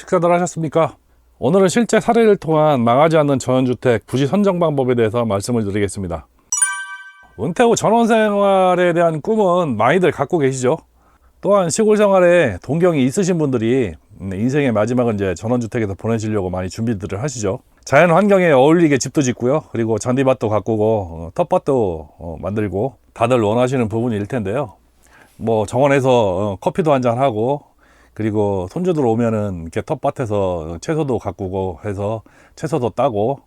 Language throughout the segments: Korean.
식사들 하셨습니까? 오늘은 실제 사례를 통한 망하지 않는 전원주택 부지 선정 방법에 대해서 말씀을 드리겠습니다. 은퇴 후 전원생활에 대한 꿈은 많이들 갖고 계시죠. 또한 시골 생활에 동경이 있으신 분들이 인생의 마지막은 이제 전원주택에서 보내시려고 많이 준비들을 하시죠. 자연 환경에 어울리게 집도 짓고요. 그리고 잔디밭도 가꾸고 텃밭도 만들고 다들 원하시는 부분일 텐데요. 뭐 정원에서 커피도 한잔 하고, 그리고 손주들 오면은 이렇게 텃밭에서 채소도 가꾸고 해서 채소도 따고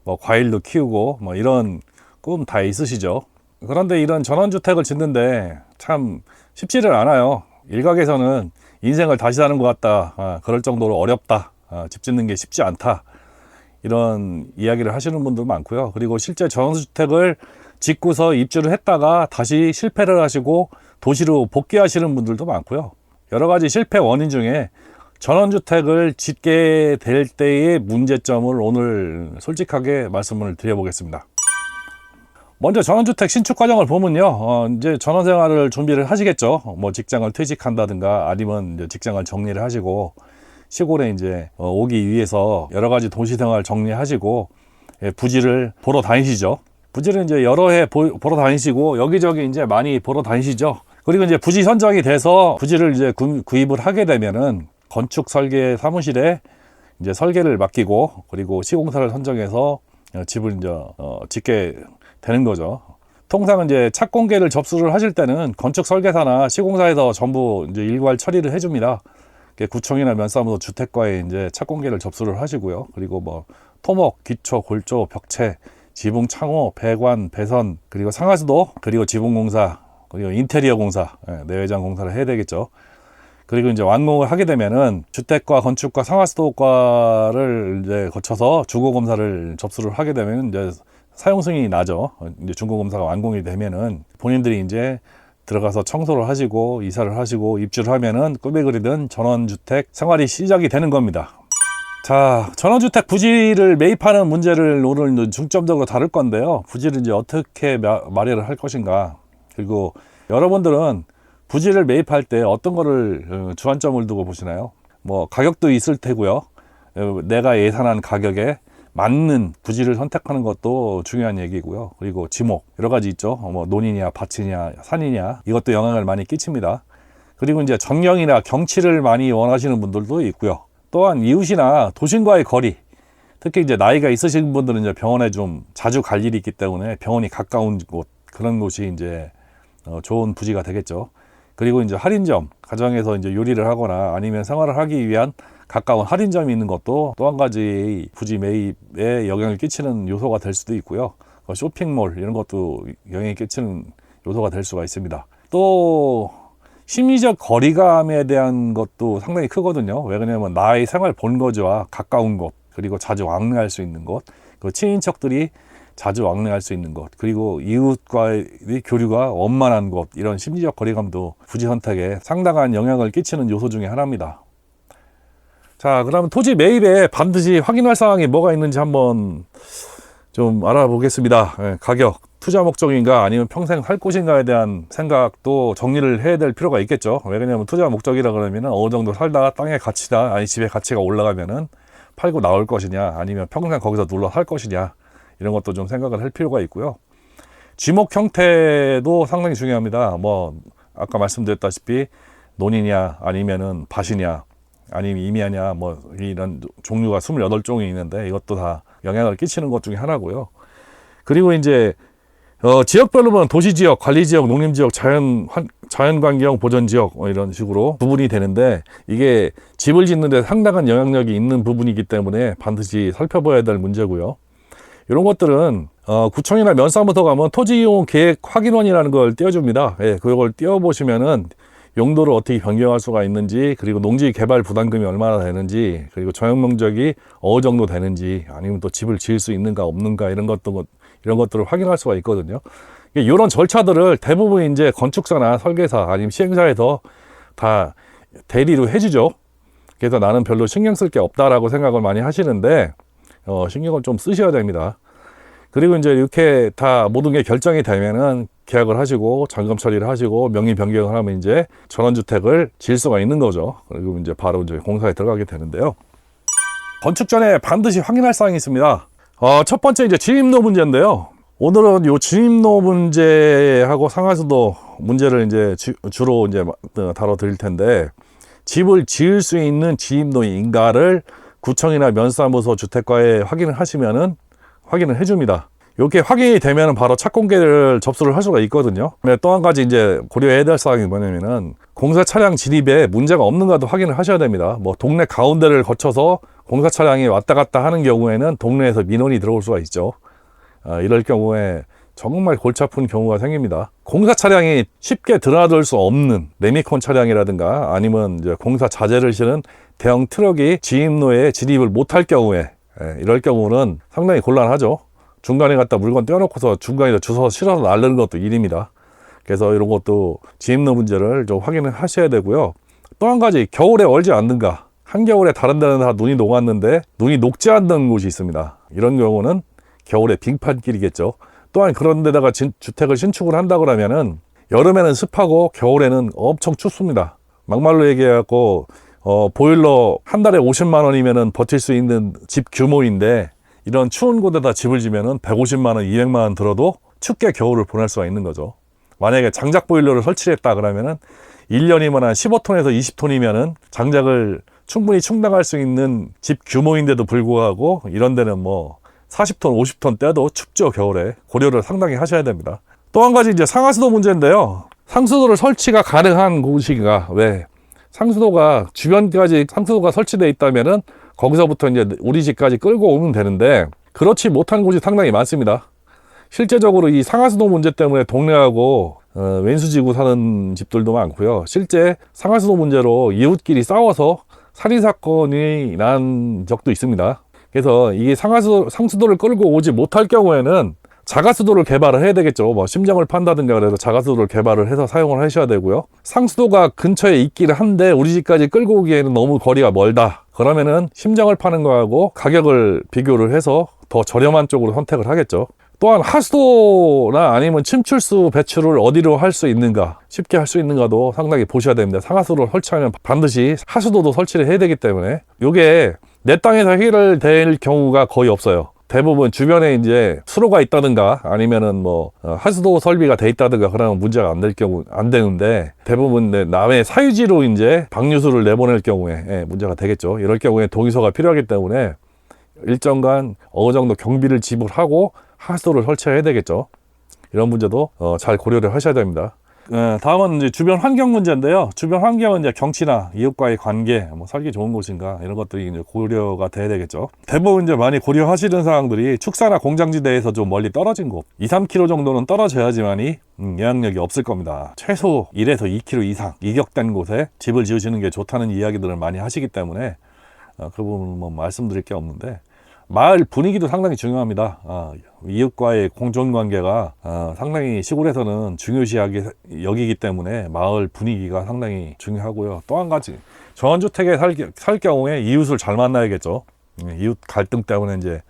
뭐 과일도 키우고 뭐 이런 꿈 다 있으시죠. 그런데 이런 전원주택을 짓는데 참 쉽지를 않아요. 일각에서는 인생을 다시 사는 것 같다, 그럴 정도로 어렵다, 집 짓는 게 쉽지 않다, 이런 이야기를 하시는 분도 많고요. 그리고 실제 전원주택을 짓고서 입주를 했다가 다시 실패를 하시고 도시로 복귀하시는 분들도 많고요. 여러 가지 실패 원인 중에 전원주택을 짓게 될 때의 문제점을 오늘 솔직하게 말씀을 드려보겠습니다. 먼저 전원주택 신축 과정을 보면요, 이제 전원생활을 준비를 하시겠죠. 뭐 직장을 퇴직한다든가 아니면 이제 직장을 정리를 하시고 시골에 이제 오기 위해서 여러 가지 도시생활 정리하시고 부지를 보러 다니시죠. 부지를 이제 여러 해 보러 다니시고 여기저기 이제 많이 보러 다니시죠. 그리고 이제 부지 선정이 돼서 부지를 이제 구입을 하게 되면은 건축 설계 사무실에 이제 설계를 맡기고, 그리고 시공사를 선정해서 집을 이제 짓게 되는 거죠. 통상 이제 착공계를 접수를 하실 때는 건축 설계사나 시공사에서 전부 이제 일괄 처리를 해줍니다. 구청이나 면사무소 주택과에 이제 착공계를 접수를 하시고요. 그리고 뭐 토목, 기초, 골조, 벽체, 지붕, 창호, 배관, 배선, 그리고 상하수도, 그리고 지붕공사, 그리고 인테리어 공사, 내외장 공사를 해야 되겠죠. 그리고 이제 완공을 하게 되면은 주택과 건축과 상하수도과를 이제 거쳐서 주거검사를 접수를 하게 되면 이제 사용 승인이 나죠. 이제 준공검사가 완공이 되면은 본인들이 이제 들어가서 청소를 하시고 이사를 하시고 입주를 하면은 꿈에 그리던 전원주택 생활이 시작이 되는 겁니다. 자, 전원주택 부지를 매입하는 문제를 오늘 중점적으로 다룰 건데요. 부지를 이제 어떻게 마련을 할 것인가, 그리고 여러분들은 부지를 매입할 때 어떤 거를 주안점을 두고 보시나요? 뭐 가격도 있을 테고요. 내가 예산한 가격에 맞는 부지를 선택하는 것도 중요한 얘기고요. 그리고 지목 여러 가지 있죠. 뭐 논이냐 밭이냐 산이냐, 이것도 영향을 많이 끼칩니다. 그리고 이제 전경이나 경치를 많이 원하시는 분들도 있고요. 또한 이웃이나 도심과의 거리, 특히 이제 나이가 있으신 분들은 이제 병원에 좀 자주 갈 일이 있기 때문에 병원이 가까운 곳, 그런 곳이 이제 좋은 부지가 되겠죠. 그리고 이제 할인점, 가정에서 이제 요리를 하거나 아니면 생활을 하기 위한 가까운 할인점이 있는 것도 또 한 가지 부지 매입에 영향을 끼치는 요소가 될 수도 있고요. 쇼핑몰 이런 것도 영향을 끼치는 요소가 될 수가 있습니다. 또 심리적 거리감에 대한 것도 상당히 크거든요. 왜 그러냐면 나의 생활 본거지와 가까운 곳, 그리고 자주 왕래할 수 있는 곳, 그 친인척들이 자주 왕래할 수 있는 것, 그리고 이웃과의 교류가 원만한 곳, 이런 심리적 거리감도 부지 선택에 상당한 영향을 끼치는 요소 중에 하나입니다. 자, 그러면 토지 매입에 반드시 확인할 사항이 뭐가 있는지 한번 좀 알아보겠습니다. 가격, 투자 목적인가 아니면 평생 살 곳인가에 대한 생각도 정리를 해야 될 필요가 있겠죠. 왜냐하면 투자 목적이라 그러면 어느 정도 살다가 땅의 가치나 아니 집의 가치가 올라가면은 팔고 나올 것이냐, 아니면 평생 거기서 눌러 살 것이냐, 이런 것도 좀 생각을 할 필요가 있고요. 지목 형태도 상당히 중요합니다. 뭐 아까 말씀드렸다시피 논이냐 아니면은 밭이냐 아니면 임야냐, 뭐 이런 종류가 28종이 있는데 이것도 다 영향을 끼치는 것 중에 하나고요. 그리고 이제 지역별로 보면 도시지역, 관리지역, 농림지역, 자연환경 보전지역 이런 식으로 구분이 되는데, 이게 집을 짓는 데 상당한 영향력이 있는 부분이기 때문에 반드시 살펴봐야 될 문제고요. 이런 것들은 구청이나 면사무소 가면 토지이용 계획 확인원이라는 걸 띄워줍니다. 그걸 띄워보시면은 용도를 어떻게 변경할 수가 있는지, 그리고 농지 개발 부담금이 얼마나 되는지, 그리고 저용 면적이 어느 정도 되는지, 아니면 또 집을 지을 수 있는가 없는가, 이런 것들을 확인할 수가 있거든요. 이런 절차들을 대부분 이제 건축사나 설계사 아니면 시행사에서 다 대리로 해주죠. 그래서 나는 별로 신경 쓸 게 없다라고 생각을 많이 하시는데 신경을 좀 쓰셔야 됩니다. 그리고 이제 이렇게 다 모든 게 결정이 되면은 계약을 하시고 점검 처리를 하시고 명의 변경을 하면 이제 전원주택을 지을 수가 있는 거죠. 그리고 이제 바로 이제 공사에 들어가게 되는데요. 건축 전에 반드시 확인할 사항이 있습니다. 첫 번째 이제 진입로 문제인데요. 오늘은 요 진입로 문제하고 상하수도 문제를 이제 주로 이제 다뤄 드릴 텐데, 집을 지을 수 있는 진입로인가를 구청이나 면사무소 주택과에 확인을 하시면은 확인을 해줍니다. 이렇게 확인이 되면 바로 착공계를 접수를 할 수가 있거든요. 근데 또 한 가지 이제 고려해야 될 사항이 뭐냐면은 공사 차량 진입에 문제가 없는가도 확인을 하셔야 됩니다. 뭐 동네 가운데를 거쳐서 공사 차량이 왔다 갔다 하는 경우에는 동네에서 민원이 들어올 수가 있죠. 이럴 경우에 정말 골치 아픈 경우가 생깁니다. 공사 차량이 쉽게 드나들 수 없는 레미콘 차량이라든가 아니면 이제 공사 자재를 실은 대형 트럭이 진입로에 진입을 못할 경우에, 이럴 경우는 상당히 곤란하죠. 중간에 갖다 물건 떼어놓고서 중간에다 주워 실어서 날르는 것도 일입니다. 그래서 이런 것도 진입로 문제를 좀 확인을 하셔야 되고요. 또 한 가지, 겨울에 얼지 않는가. 한겨울에 다른 데는 다 눈이 녹았는데 눈이 녹지 않는 곳이 있습니다. 이런 경우는 겨울에 빙판길이겠죠. 또한 그런 데다가 주택을 신축을 한다 그러면은 여름에는 습하고 겨울에는 엄청 춥습니다. 막말로 얘기해갖고 보일러 한 달에 50만 원이면은 버틸 수 있는 집 규모인데, 이런 추운 곳에다 집을 지면은 150만 원, 200만 원 들어도 춥게 겨울을 보낼 수가 있는 거죠. 만약에 장작 보일러를 설치했다 그러면은 1년이면 한 15톤에서 20톤이면은 장작을 충분히 충당할 수 있는 집 규모인데도 불구하고 이런 데는 뭐 40톤, 50톤 떼도 춥죠, 겨울에. 고려를 상당히 하셔야 됩니다. 또 한 가지 이제 상하수도 문제인데요. 상수도를 설치가 가능한 곳인가? 왜? 상수도가 주변까지 상수도가 설치되어 있다면은 거기서부터 이제 우리 집까지 끌고 오면 되는데, 그렇지 못한 곳이 상당히 많습니다. 실제적으로 이 상하수도 문제 때문에 동네하고 왼수지구 사는 집들도 많고요. 실제 상하수도 문제로 이웃끼리 싸워서 살인사건이 난 적도 있습니다. 그래서 이게 상수도를 끌고 오지 못할 경우에는 자가수도를 개발을 해야 되겠죠. 뭐 심정을 판다든가 그래서 자가수도를 개발을 해서 사용을 하셔야 되고요. 상수도가 근처에 있기는 한데 우리 집까지 끌고 오기에는 너무 거리가 멀다. 그러면은 심정을 파는 거하고 가격을 비교를 해서 더 저렴한 쪽으로 선택을 하겠죠. 또한 하수도나 아니면 침출수 배출을 어디로 할 수 있는가, 쉽게 할 수 있는가도 상당히 보셔야 됩니다. 상하수도를 설치하면 반드시 하수도도 설치를 해야 되기 때문에 이게 내 땅에서 해결될 경우가 거의 없어요. 대부분 주변에 이제 수로가 있다든가 아니면은 뭐 하수도 설비가 돼 있다든가 그러면 문제가 안 될 경우 안 되는데, 대부분 남의 사유지로 이제 방류수를 내보낼 경우에 문제가 되겠죠. 이럴 경우에 동의서가 필요하기 때문에 일정간 어느 정도 경비를 지불하고 하수도를 설치해야 되겠죠. 이런 문제도 잘 고려를 하셔야 됩니다. 다음은 이제 주변 환경 문제인데요. 주변 환경은 이제 경치나 이웃과의 관계, 뭐 살기 좋은 곳인가 이런 것들이 이제 고려가 돼야 되겠죠. 대부분 이제 많이 고려하시는 사항들이 축사나 공장지대에서 좀 멀리 떨어진 곳, 2, 3km 정도는 떨어져야지만이 영향력이 없을 겁니다. 최소 1에서 2km 이상 이격된 곳에 집을 지으시는 게 좋다는 이야기들을 많이 하시기 때문에 그 부분은 뭐 말씀드릴 게 없는데, 마을 분위기도 상당히 중요합니다. 이웃과의 공존관계가 상당히 시골에서는 중요시하게 여기기 때문에 마을 분위기가 상당히 중요하고요. 또 한 가지, 전원주택에 살 경우에 이웃을 잘 만나야겠죠. 이웃 갈등 때문에 이제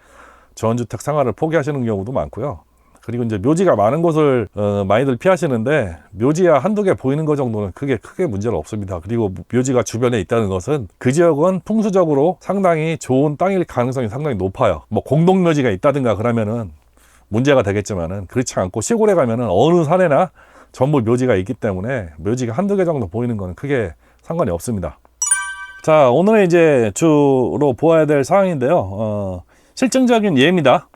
전원주택 생활을 포기하시는 경우도 많고요. 그리고 이제 묘지가 많은 곳을 많이들 피하시는데, 묘지야 한두 개 보이는 것 정도는 크게 문제는 없습니다. 그리고 묘지가 주변에 있다는 것은 그 지역은 풍수적으로 상당히 좋은 땅일 가능성이 상당히 높아요. 뭐 공동묘지가 있다든가 그러면은 문제가 되겠지만은, 그렇지 않고 시골에 가면은 어느 산에나 전부 묘지가 있기 때문에 묘지가 한두 개 정도 보이는 거는 크게 상관이 없습니다. 자, 오늘은 이제 주로 보아야 될 사항인데요. 실증적인 예입니다.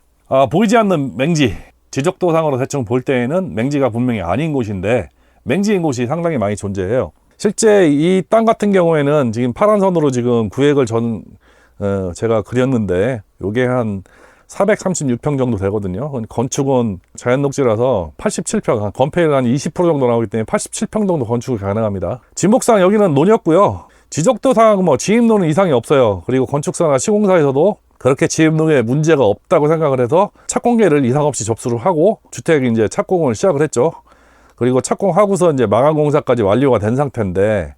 보이지 않는 맹지, 지적도상으로 대충 볼 때에는 맹지가 분명히 아닌 곳인데 맹지인 곳이 상당히 많이 존재해요. 실제 이 땅 같은 경우에는 지금 파란 선으로 지금 구획을 제가 그렸는데, 요게 한 436평 정도 되거든요. 건축은 자연녹지라서 87평, 건폐율 한 20% 정도 나오기 때문에 87평 정도 건축이 가능합니다. 지목상 여기는 논이었고요. 지적도상 뭐 진입로는 이상이 없어요. 그리고 건축사나 시공사에서도 그렇게 진입로에 문제가 없다고 생각을 해서 착공계를 이상 없이 접수를 하고 주택 이제 착공을 시작을 했죠. 그리고 착공하고서 이제 마감 공사까지 완료가 된 상태인데,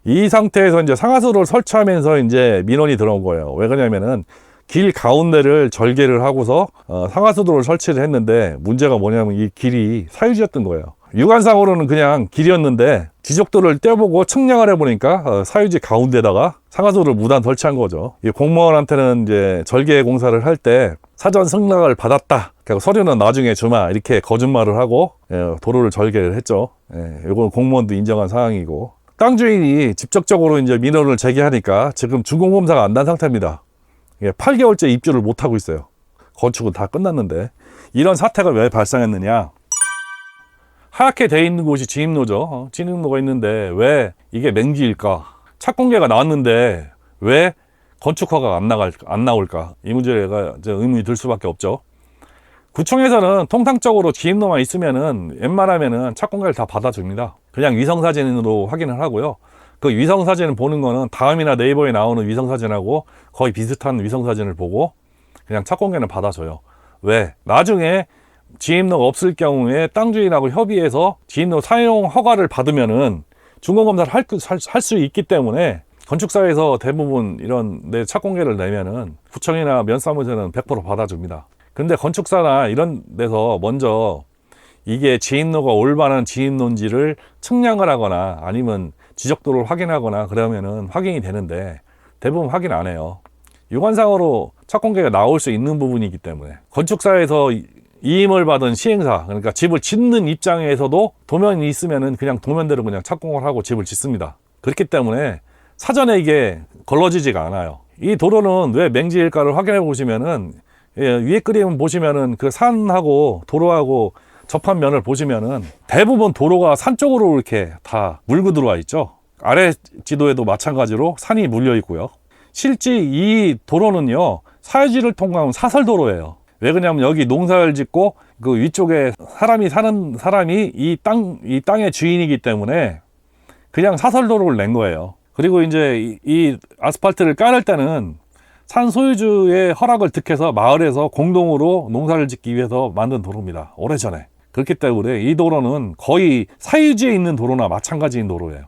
이 상태에서 이제 상하수도를 설치하면서 이제 민원이 들어온 거예요. 왜 그러냐면은 길 가운데를 절개를 하고서 상하수도를 설치를 했는데, 문제가 뭐냐면 이 길이 사유지였던 거예요. 육안상으로는 그냥 길이었는데 지적도를 떼어보고 측량을 해보니까 사유지 가운데다가 상하수도를 무단 설치한 거죠. 이 공무원한테는 이제 절개 공사를 할 때 사전 승낙을 받았다, 서류는 나중에 주마, 이렇게 거짓말을 하고 도로를 절개를 했죠. 이건 공무원도 인정한 사항이고, 땅 주인이 직접적으로 이제 민원을 제기하니까 지금 준공검사가 안 난 상태입니다. 8개월째 입주를 못 하고 있어요. 건축은 다 끝났는데. 이런 사태가 왜 발생했느냐? 하얗게 돼 있는 곳이 진입로죠. 진입로가 있는데 왜 이게 맹지일까? 착공계가 나왔는데 왜 건축허가가 안 나올까? 이 문제가 이제 의문이 들 수밖에 없죠. 구청에서는 통상적으로 진입로만 있으면은 웬만하면은 착공계를 다 받아줍니다. 그냥 위성사진으로 확인을 하고요. 그 위성사진을 보는 거는 다음이나 네이버에 나오는 위성사진하고 거의 비슷한 위성사진을 보고 그냥 착공계는 받아줘요. 왜? 나중에 진입로가 없을 경우에 땅 주인하고 협의해서 진입로 사용 허가를 받으면은 준공검사를 할 수 있기 때문에 건축사에서 대부분 이런 내 착공계를 내면은 구청이나 면사무소는 100% 받아줍니다. 근데 건축사나 이런 데서 먼저 이게 진입로가 올바른 진입로인지를 측량을 하거나 아니면 지적도를 확인하거나 그러면은 확인이 되는데 대부분 확인 안 해요. 유관상으로 착공계가 나올 수 있는 부분이기 때문에 건축사에서 이임을 받은 시행사, 그러니까 집을 짓는 입장에서도 도면이 있으면은 그냥 도면대로 그냥 착공을 하고 집을 짓습니다. 그렇기 때문에 사전에 이게 걸러지지가 않아요. 이 도로는 왜 맹지일까를 확인해 보시면은 위에 그림 보시면은 그 산하고 도로하고 접한 면을 보시면은 대부분 도로가 산 쪽으로 이렇게 다 물고 들어와 있죠. 아래 지도에도 마찬가지로 산이 물려 있고요. 실제 이 도로는요, 사유지를 통과하는 사설도로예요. 왜 그러냐면 여기 농사를 짓고 그 위쪽에 사는 사람이 이 땅의 주인이기 때문에 그냥 사설도로를 낸 거예요. 그리고 이제 이 아스팔트를 깔을 때는 산 소유주의 허락을 득해서 마을에서 공동으로 농사를 짓기 위해서 만든 도로입니다. 오래전에. 그렇기 때문에 이 도로는 거의 사유지에 있는 도로나 마찬가지인 도로예요.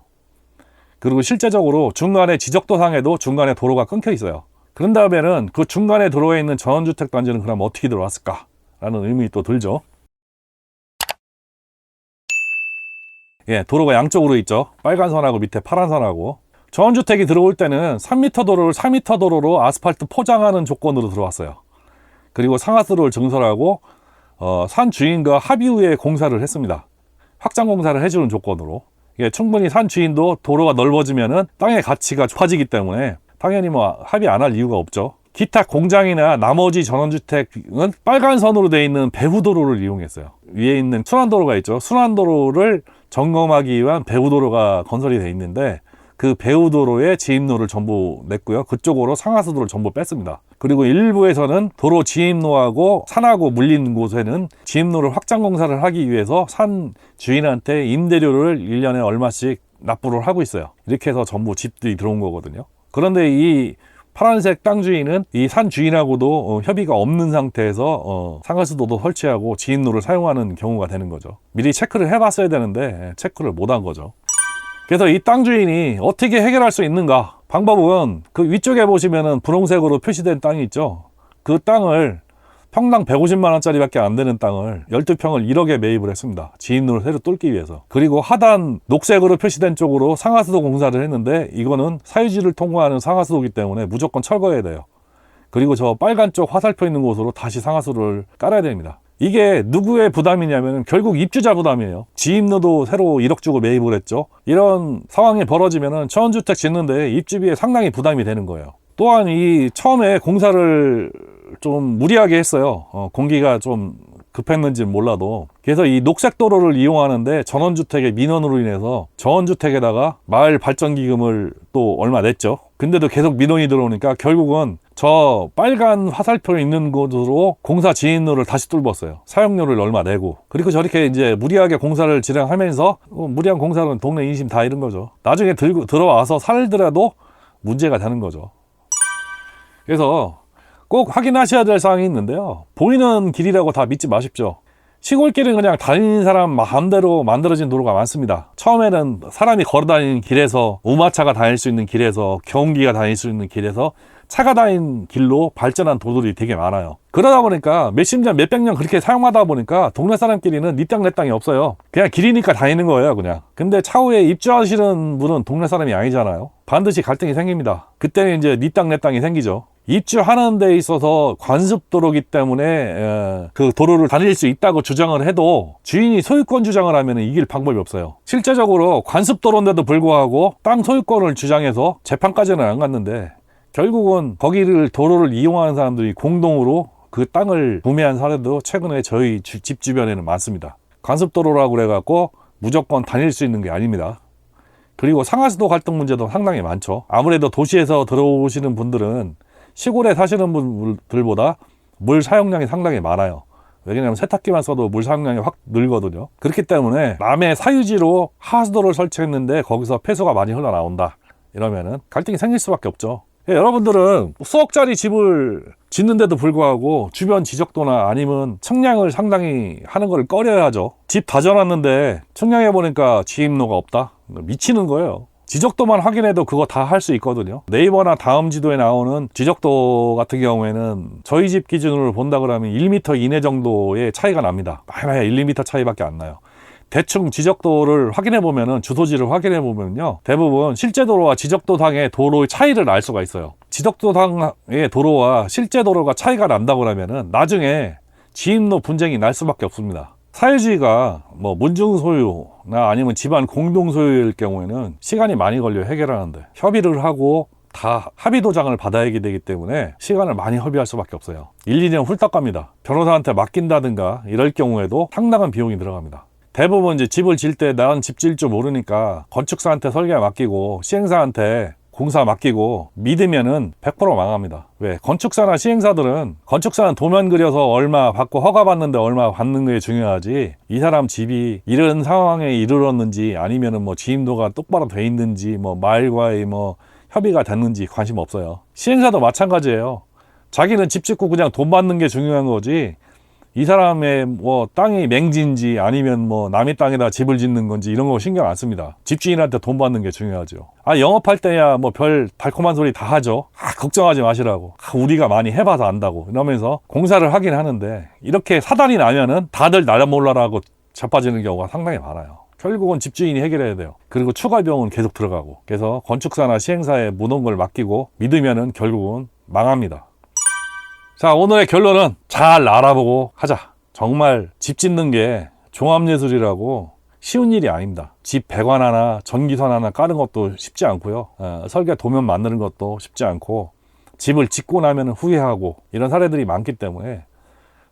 그리고 실제적으로 중간에 지적도상에도 중간에 도로가 끊겨 있어요. 그런다면은 그 중간에 도로에 있는 전원주택 단지는 그럼 어떻게 들어왔을까? 라는 의문이 또 들죠. 도로가 양쪽으로 있죠. 빨간 선하고 밑에 파란 선하고. 전원주택이 들어올 때는 3m 도로를 4m 도로로 아스팔트 포장하는 조건으로 들어왔어요. 그리고 상하수도를 증설하고 산 주인과 합의 후에 공사를 했습니다. 확장 공사를 해주는 조건으로. 충분히 산 주인도 도로가 넓어지면은 땅의 가치가 높아지기 때문에 당연히 합의 안 할 이유가 없죠. 기타 공장이나 나머지 전원주택은 빨간 선으로 되어 있는 배후도로를 이용했어요. 위에 있는 순환도로가 있죠. 순환도로를 점검하기 위한 배후도로가 건설이 되어 있는데 그 배후도로에 진입로를 전부 냈고요. 그쪽으로 상하수도를 전부 뺐습니다. 그리고 일부에서는 도로 진입로하고 산하고 물린 곳에는 진입로를 확장 공사를 하기 위해서 산 주인한테 임대료를 1년에 얼마씩 납부를 하고 있어요. 이렇게 해서 전부 집들이 들어온 거거든요. 그런데 이 파란색 땅 주인은 이 산 주인하고도 협의가 없는 상태에서 상하수도도 설치하고 진입로를 사용하는 경우가 되는 거죠. 미리 체크를 해봤어야 되는데 체크를 못한 거죠. 그래서 이 땅 주인이 어떻게 해결할 수 있는가? 방법은 그 위쪽에 보시면은 분홍색으로 표시된 땅이 있죠. 그 땅을 평당 150만 원짜리밖에 안 되는 땅을 12평을 1억에 매입을 했습니다. 진입로를 새로 뚫기 위해서. 그리고 하단 녹색으로 표시된 쪽으로 상하수도 공사를 했는데 이거는 사유지를 통과하는 상하수도이기 때문에 무조건 철거해야 돼요. 그리고 저 빨간 쪽 화살표 있는 곳으로 다시 상하수도를 깔아야 됩니다. 이게 누구의 부담이냐면 결국 입주자 부담이에요. 진입로도 새로 1억 주고 매입을 했죠. 이런 상황이 벌어지면 전원주택 짓는데 입주비에 상당히 부담이 되는 거예요. 또한 이 처음에 공사를 좀 무리하게 했어요. 공기가 좀 급했는지는 몰라도. 그래서 이 녹색 도로를 이용하는데 전원주택의 민원으로 인해서 전원주택에다가 마을 발전기금을 또 얼마 냈죠. 근데도 계속 민원이 들어오니까 결국은 저 빨간 화살표 있는 곳으로 공사 진입로를 다시 뚫었어요. 사용료를 얼마 내고. 그리고 저렇게 이제 무리하게 공사를 진행하면서 무리한 공사는 동네 인심 다 잃은 거죠. 나중에 들어와서 살더라도 문제가 되는 거죠. 그래서 꼭 확인하셔야 될 사항이 있는데요. 보이는 길이라고 다 믿지 마십시오. 시골길은 그냥 다니는 사람 마음대로 만들어진 도로가 많습니다. 처음에는 사람이 걸어 다니는 길에서 우마차가 다닐 수 있는 길에서 경운기가 다닐 수 있는 길에서 차가 다닌 길로 발전한 도로들이 되게 많아요. 그러다 보니까 몇십 년, 몇백 년 그렇게 사용하다 보니까 동네 사람끼리는 네 땅 내 땅이 없어요. 그냥 길이니까 다니는 거예요, 그냥. 근데 차후에 입주하시는 분은 동네 사람이 아니잖아요. 반드시 갈등이 생깁니다. 그때는 이제 네 땅 내 땅이 생기죠. 입주하는 데 있어서 관습도로기 때문에 그 도로를 다닐 수 있다고 주장을 해도 주인이 소유권 주장을 하면 이길 방법이 없어요. 실제적으로 관습도로인데도 불구하고 땅 소유권을 주장해서 재판까지는 안 갔는데 결국은 거기를 도로를 이용하는 사람들이 공동으로 그 땅을 구매한 사례도 최근에 저희 집 주변에는 많습니다. 관습도로라고 그래갖고 무조건 다닐 수 있는 게 아닙니다. 그리고 상하수도 갈등 문제도 상당히 많죠. 아무래도 도시에서 들어오시는 분들은 시골에 사시는 분들보다 물 사용량이 상당히 많아요. 왜냐하면 세탁기만 써도 물 사용량이 확 늘거든요. 그렇기 때문에 남의 사유지로 하수도를 설치했는데 거기서 폐수가 많이 흘러나온다 이러면은 갈등이 생길 수밖에 없죠. 여러분들은 수억짜리 집을 짓는데도 불구하고 주변 지적도나 아니면 청량을 상당히 하는 걸 꺼려야죠. 집 다 져놨는데 청량해 보니까 지입로가 없다? 미치는 거예요. 지적도만 확인해도 그거 다 할 수 있거든요. 네이버나 다음 지도에 나오는 지적도 같은 경우에는 저희 집 기준으로 본다 그러면 1m 이내 정도의 차이가 납니다. 많이 1, 2m 차이밖에 안 나요. 대충 지적도를 확인해 보면은, 주소지를 확인해 보면요, 대부분 실제 도로와 지적도상의 도로의 차이를 알 수가 있어요. 지적도상의 도로와 실제 도로가 차이가 난다고 하면은 나중에 지입로 분쟁이 날 수밖에 없습니다. 사유지가 뭐 문중 소유나 아니면 집안 공동 소유일 경우에는 시간이 많이 걸려 해결하는데, 협의를 하고 다 합의 도장을 받아야 되기 때문에 시간을 많이 허비할 수밖에 없어요. 1, 2년 훌떡 갑니다. 변호사한테 맡긴다든가 이럴 경우에도 상당한 비용이 들어갑니다. 대부분 이제 집을 질 때 난 집 질 줄 모르니까 건축사한테 설계 맡기고 시행사한테 공사 맡기고 믿으면은 100% 망합니다. 왜? 건축사나 시행사들은, 건축사는 도면 그려서 얼마 받고 허가 받는데 얼마 받는 게 중요하지, 이 사람 집이 이런 상황에 이르렀는지 아니면은 뭐 지임도가 똑바로 돼 있는지 뭐 말과의 뭐 협의가 됐는지 관심 없어요. 시행사도 마찬가지예요. 자기는 집 짓고 그냥 돈 받는 게 중요한 거지, 이 사람의 뭐 땅이 맹지인지 아니면 뭐 남의 땅에다 집을 짓는 건지 이런 거 신경 안 씁니다. 집주인한테 돈 받는 게 중요하죠. 영업할 때야 뭐 별 달콤한 소리 다 하죠. 걱정하지 마시라고. 우리가 많이 해봐서 안다고 이러면서 공사를 하긴 하는데, 이렇게 사단이 나면은 다들 나라 몰라라고 자빠지는 경우가 상당히 많아요. 결국은 집주인이 해결해야 돼요. 그리고 추가 비용은 계속 들어가고. 그래서 건축사나 시행사에 모든 걸 맡기고 믿으면은 결국은 망합니다. 자, 오늘의 결론은 잘 알아보고 하자. 정말 집 짓는 게 종합예술이라고 쉬운 일이 아닙니다. 집 배관 하나, 전기선 하나 까는 것도 쉽지 않고요. 설계 도면 만드는 것도 쉽지 않고, 집을 짓고 나면 후회하고 이런 사례들이 많기 때문에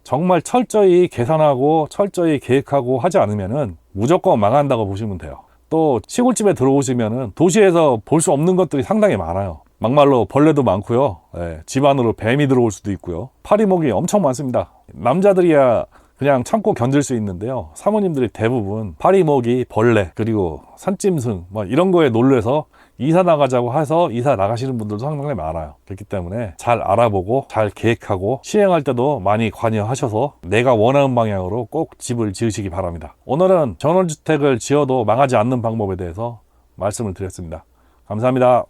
정말 철저히 계산하고 철저히 계획하고 하지 않으면은 무조건 망한다고 보시면 돼요. 또 시골집에 들어오시면은 도시에서 볼 수 없는 것들이 상당히 많아요. 막말로 벌레도 많고요. 집 안으로 뱀이 들어올 수도 있고요. 파리목이 엄청 많습니다. 남자들이야 그냥 참고 견딜 수 있는데요, 사모님들이 대부분 파리모기, 벌레, 그리고 산짐승 뭐 이런 거에 놀래서 이사 나가자고 해서 이사 나가시는 분들도 상당히 많아요. 그렇기 때문에 잘 알아보고 잘 계획하고 시행할 때도 많이 관여하셔서 내가 원하는 방향으로 꼭 집을 지으시기 바랍니다. 오늘은 전원주택을 지어도 망하지 않는 방법에 대해서 말씀을 드렸습니다. 감사합니다.